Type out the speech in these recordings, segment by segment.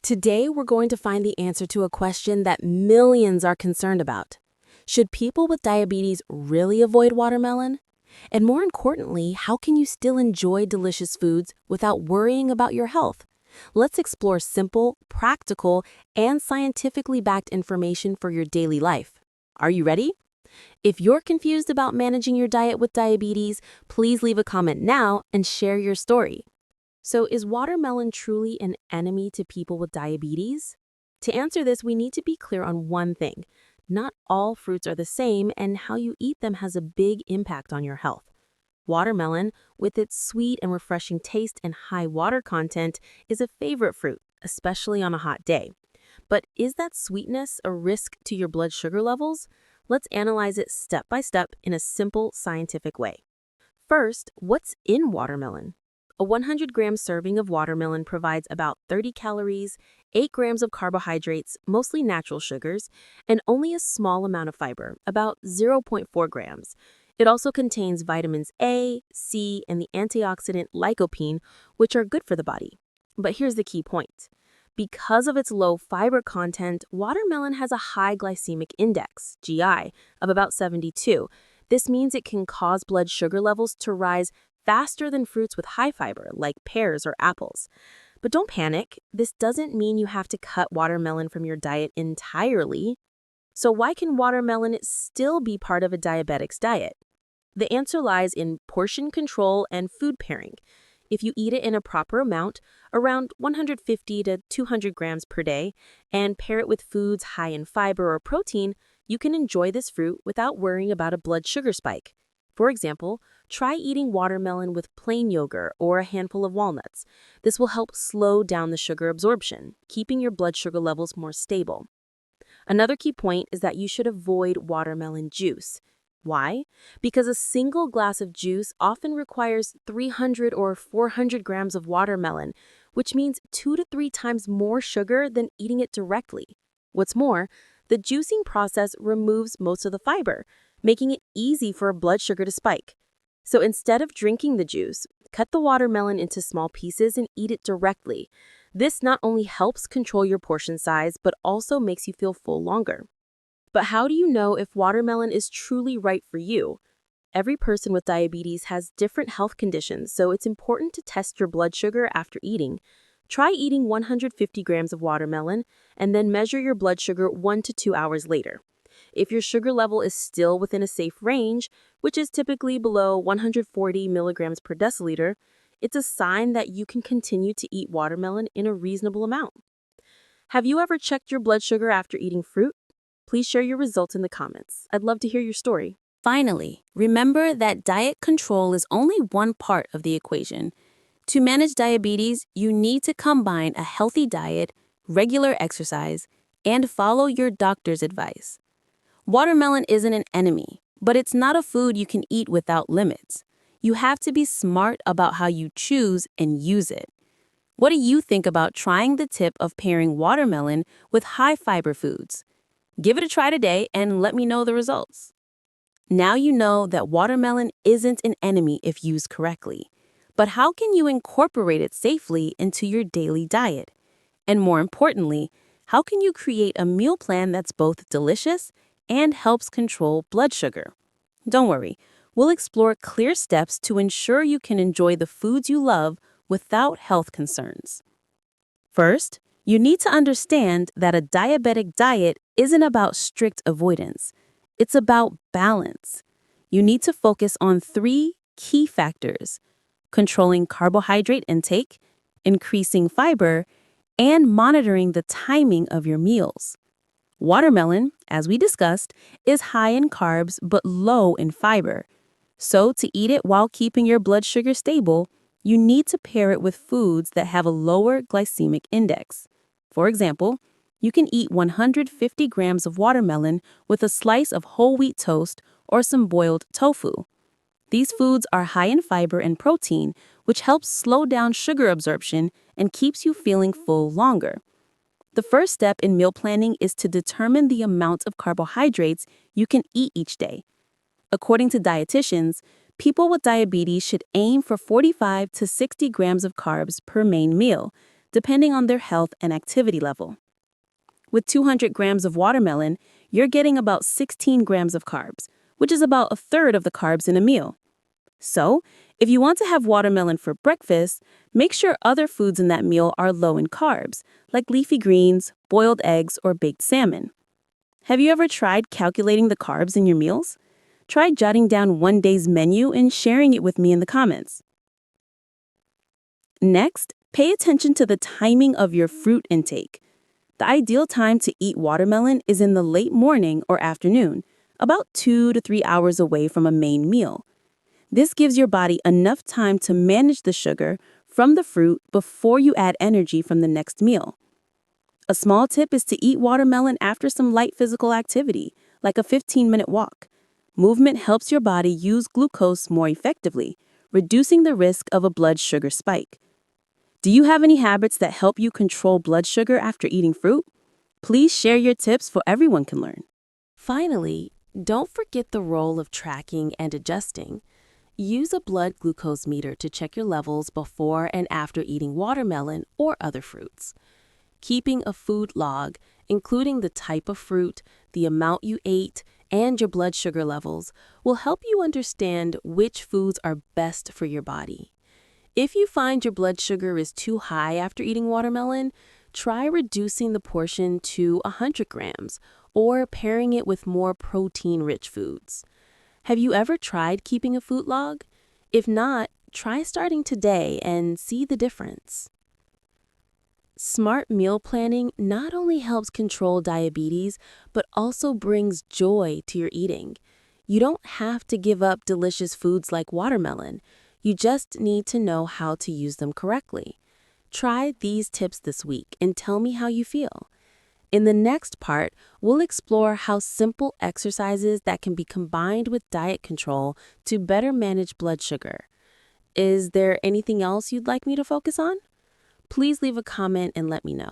Today, we're going to find the answer to a question that millions are concerned about. Should people with diabetes really avoid watermelon? And more importantly, how can you still enjoy delicious foods without worrying about your health? Let's explore simple, practical, and scientifically backed information for your daily life. Are you ready? If you're confused about managing your diet with diabetes, please leave a comment now and share your story. So, is watermelon truly an enemy to people with diabetes? To answer this, we need to be clear on one thing. Not all fruits are the same, and how you eat them has a big impact on your health. Watermelon, with its sweet and refreshing taste and high water content, is a favorite fruit, especially on a hot day. But is that sweetness a risk to your blood sugar levels? Let's analyze it step by step in a simple scientific way. First, what's in watermelon? A 100-gram serving of watermelon provides about 30 calories, 8 grams of carbohydrates, mostly natural sugars, and only a small amount of fiber, about 0.4 grams. It also contains vitamins A, C, and the antioxidant lycopene, which are good for the body. But here's the key point. Because of its low fiber content, watermelon has a high glycemic index, GI, of about 72. This means it can cause blood sugar levels to rise faster than fruits with high fiber, like pears or apples. But don't panic, this doesn't mean you have to cut watermelon from your diet entirely. So why can watermelon still be part of a diabetic's diet? The answer lies in portion control and food pairing. If you eat it in a proper amount, around 150 to 200 grams per day, and pair it with foods high in fiber or protein, you can enjoy this fruit without worrying about a blood sugar spike. For example, try eating watermelon with plain yogurt or a handful of walnuts. This will help slow down the sugar absorption, keeping your blood sugar levels more stable. Another key point is that you should avoid watermelon juice. Why? Because a single glass of juice often requires 300 or 400 grams of watermelon, which means 2 to 3 times more sugar than eating it directly. What's more, the juicing process removes most of the fiber, making it easy for blood sugar to spike. So instead of drinking the juice, cut the watermelon into small pieces and eat it directly. This not only helps control your portion size, but also makes you feel full longer. But how do you know if watermelon is truly right for you? Every person with diabetes has different health conditions, so it's important to test your blood sugar after eating. Try eating 150 grams of watermelon and then measure your blood sugar 1 to 2 hours later. If your sugar level is still within a safe range, which is typically below 140 milligrams per deciliter, it's a sign that you can continue to eat watermelon in a reasonable amount. Have you ever checked your blood sugar after eating fruit? Please share your results in the comments. I'd love to hear your story. Finally, remember that diet control is only one part of the equation. To manage diabetes, you need to combine a healthy diet, regular exercise, and follow your doctor's advice. Watermelon isn't an enemy, but it's not a food you can eat without limits. You have to be smart about how you choose and use it. What do you think about trying the tip of pairing watermelon with high-fiber foods? Give it a try today and let me know the results. Now you know that watermelon isn't an enemy if used correctly. But how can you incorporate it safely into your daily diet? And more importantly, how can you create a meal plan that's both delicious and helps control blood sugar? Don't worry, we'll explore clear steps to ensure you can enjoy the foods you love without health concerns. First, you need to understand that a diabetic diet isn't about strict avoidance. It's about balance. You need to focus on 3 key factors: controlling carbohydrate intake, increasing fiber, and monitoring the timing of your meals. Watermelon, as we discussed, is high in carbs but low in fiber. So to eat it while keeping your blood sugar stable, you need to pair it with foods that have a lower glycemic index. For example, you can eat 150 grams of watermelon with a slice of whole wheat toast or some boiled tofu. These foods are high in fiber and protein, which helps slow down sugar absorption and keeps you feeling full longer. The first step in meal planning is to determine the amount of carbohydrates you can eat each day. According to dietitians, people with diabetes should aim for 45 to 60 grams of carbs per main meal. depending on their health and activity level. With 200 grams of watermelon, you're getting about 16 grams of carbs, which is about a third of the carbs in a meal. So, if you want to have watermelon for breakfast, make sure other foods in that meal are low in carbs, like leafy greens, boiled eggs, or baked salmon. Have you ever tried calculating the carbs in your meals? Try jotting down one day's menu and sharing it with me in the comments. Next, pay attention to the timing of your fruit intake. The ideal time to eat watermelon is in the late morning or afternoon, about 2 to 3 hours away from a main meal. This gives your body enough time to manage the sugar from the fruit before you add energy from the next meal. A small tip is to eat watermelon after some light physical activity, like a 15-minute walk. Movement helps your body use glucose more effectively, reducing the risk of a blood sugar spike. Do you have any habits that help you control blood sugar after eating fruit? Please share your tips so everyone can learn. Finally, don't forget the role of tracking and adjusting. Use a blood glucose meter to check your levels before and after eating watermelon or other fruits. Keeping a food log, including the type of fruit, the amount you ate, and your blood sugar levels, will help you understand which foods are best for your body. If you find your blood sugar is too high after eating watermelon, try reducing the portion to 100 grams or pairing it with more protein-rich foods. Have you ever tried keeping a food log? If not, try starting today and see the difference. Smart meal planning not only helps control diabetes, but also brings joy to your eating. You don't have to give up delicious foods like watermelon. You just need to know how to use them correctly. Try these tips this week and tell me how you feel. In the next part, we'll explore how simple exercises that can be combined with diet control to better manage blood sugar. Is there anything else you'd like me to focus on? Please leave a comment and let me know.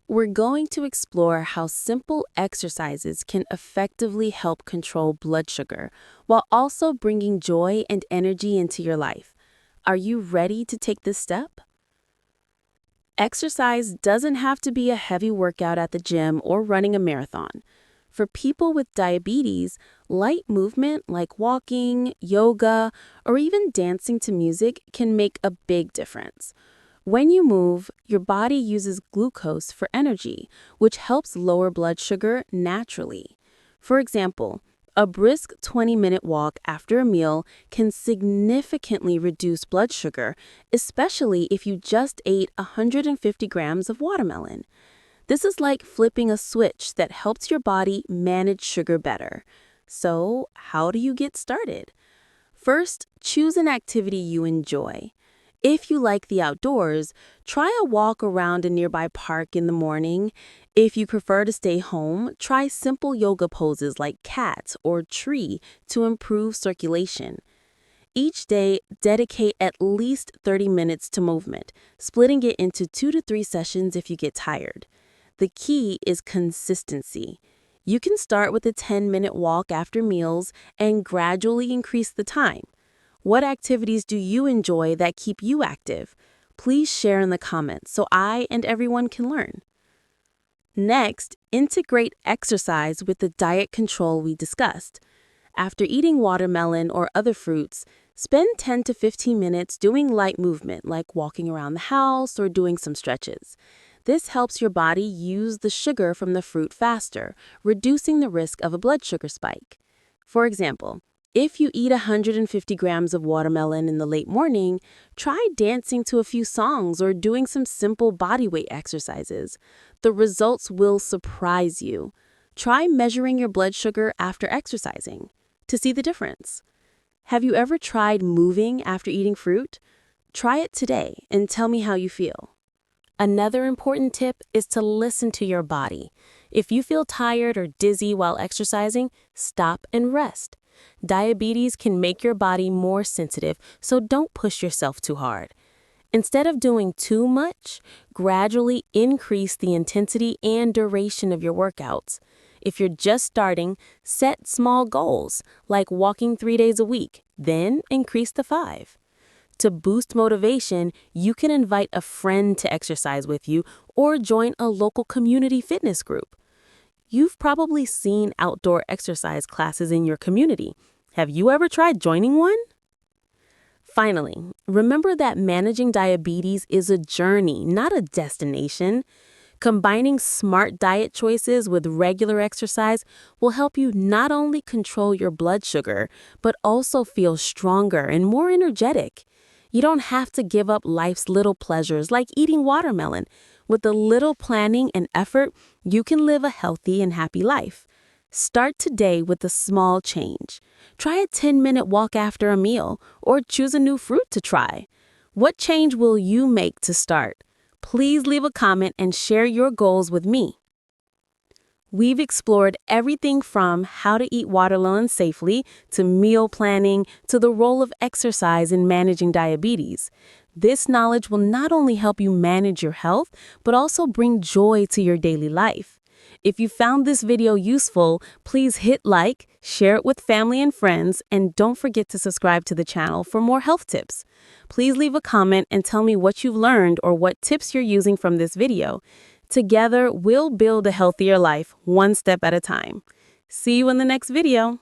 We're going to explore how simple exercises can effectively help control blood sugar while also bringing joy and energy into your life. Are you ready to take this step? Exercise doesn't have to be a heavy workout at the gym or running a marathon. For people with diabetes, light movement like walking, yoga, or even dancing to music can make a big difference. When you move, your body uses glucose for energy, which helps lower blood sugar naturally. For example, a brisk 20-minute walk after a meal can significantly reduce blood sugar, especially if you just ate 150 grams of watermelon. This is like flipping a switch that helps your body manage sugar better. So, how do you get started? First, choose an activity you enjoy. If you like the outdoors, try a walk around a nearby park in the morning. If you prefer to stay home, try simple yoga poses like cat or tree to improve circulation. Each day, dedicate at least 30 minutes to movement, splitting it into 2 to 3 sessions if you get tired. The key is consistency. You can start with a 10-minute walk after meals and gradually increase the time. What activities do you enjoy that keep you active? Please share in the comments so I and everyone can learn. Next, integrate exercise with the diet control we discussed. After eating watermelon or other fruits, spend 10 to 15 minutes doing light movement like walking around the house or doing some stretches. This helps your body use the sugar from the fruit faster, reducing the risk of a blood sugar spike. For example, if you eat 150 grams of watermelon in the late morning, try dancing to a few songs or doing some simple bodyweight exercises. The results will surprise you. Try measuring your blood sugar after exercising to see the difference. Have you ever tried moving after eating fruit? Try it today and tell me how you feel. Another important tip is to listen to your body. If you feel tired or dizzy while exercising, stop and rest. Diabetes can make your body more sensitive, so don't push yourself too hard. Instead of doing too much, gradually increase the intensity and duration of your workouts. If you're just starting, set small goals, like walking 3 days a week, then increase to 5. To boost motivation, you can invite a friend to exercise with you or join a local community fitness group. You've probably seen outdoor exercise classes in your community. Have you ever tried joining one? Finally, remember that managing diabetes is a journey, not a destination. Combining smart diet choices with regular exercise will help you not only control your blood sugar, but also feel stronger and more energetic. You don't have to give up life's little pleasures like eating watermelon. With a little planning and effort, you can live a healthy and happy life. Start today with a small change. Try a 10-minute walk after a meal, or choose a new fruit to try. What change will you make to start? Please leave a comment and share your goals with me. We've explored everything from how to eat watermelon safely, to meal planning, to the role of exercise in managing diabetes. This knowledge will not only help you manage your health, but also bring joy to your daily life. If you found this video useful, please hit like, share it with family and friends, and don't forget to subscribe to the channel for more health tips. Please leave a comment and tell me what you've learned or what tips you're using from this video. Together, we'll build a healthier life, one step at a time. See you in the next video.